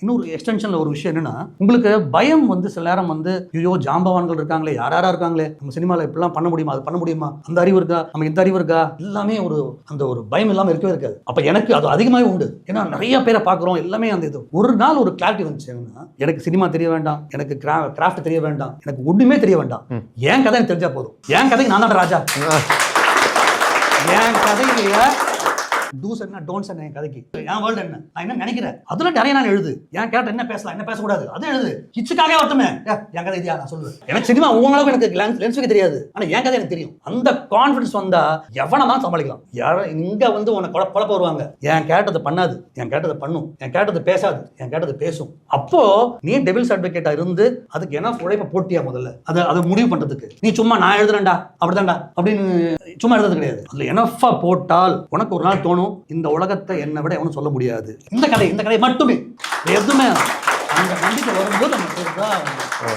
இன்னொரு எக்ஸ்டென்ஷன்ல ஒரு விஷயம் என்னன்னா, உங்களுக்கு பயம் வந்து சில நேரம் வந்து ஐயோ ஜாம்பவான்கள் இருக்காங்களே, யாரா இருக்காங்களே, நம்ம சினிமாவில் இப்படிலாம் பண்ண முடியுமா, அது பண்ண முடியுமா, அந்த அறிவு இருக்கா, நம்ம இந்த அறிவு இருக்கா, எல்லாமே அந்த ஒரு பயம் இல்லாமல் இருக்கவே இருக்காது. அப்போ எனக்கு அது அதிகமாகவே உண்டு. ஏன்னா நிறைய பேரை பார்க்குறோம், எல்லாமே அந்த இது ஒரு நாள் ஒரு கிளாரிட்டி வந்துச்சு. எனக்கு சினிமா தெரிய வேண்டாம், எனக்கு கிராஃப்ட் தெரிய வேண்டாம், எனக்கு ஒன்றுமே தெரிய வேண்டாம், என் கதை எனக்கு தெரிஞ்சா போதும். என் கதைக்கு நான் தான் ராஜா. என் கதையிலேயே டூஸ் என்ன டோன்ட்ஸ் என்ன, என் கதைக்கு என் வேர்ல்டு என்ன, நான் என்ன நினைக்கிறேன் அதுல நிறைய நான் எழுது. என் கேரக்டர் என்ன பேசலாம், என்ன பேசக்கூடாது, அது எழுது. கிச்சுக்காக ஒருத்தமே என் கதை இதையா நான் சொல்லுவேன். எனக்கு சினிமா உங்களுக்கு எனக்கு லென்ஸ் வைக்க தெரியாது, ஆனா என் கதை எனக்கு தெரியும். அந்த கான்ஃபிடன்ஸ் வந்தா எவனதான் சமாளிக்கலாம். யாரும் இங்க வந்து உனக்கு குழப்ப வருவாங்க. என் கேரக்டர் பண்ணாது, என் கேரக்டர் பண்ணும், என் கேரக்டர் பேசாது, என் கேரக்டர் பேசும். அப்போ நீ டெவில்ஸ் அட்வொகேட்டா இருந்து அதுக்கு என்ன உழைப்ப போட்டியா முதல்ல அதை முடிவு பண்றதுக்கு. நீ சும்மா நான் எழுதுறேன்டா அப்படிதான்டா அப்படின்னு சும்மா எழுதுறது கிடையாது. அதுல எனஃபா போட்டால் உனக்கு ஒரு நாள் தோணும், இந்த உலகத்தை என்னை விட எவனும் சொல்ல முடியாது. இந்த கதை மட்டுமே எதுவுமே அந்த நம்பிக்கை வரும்போது நம்ம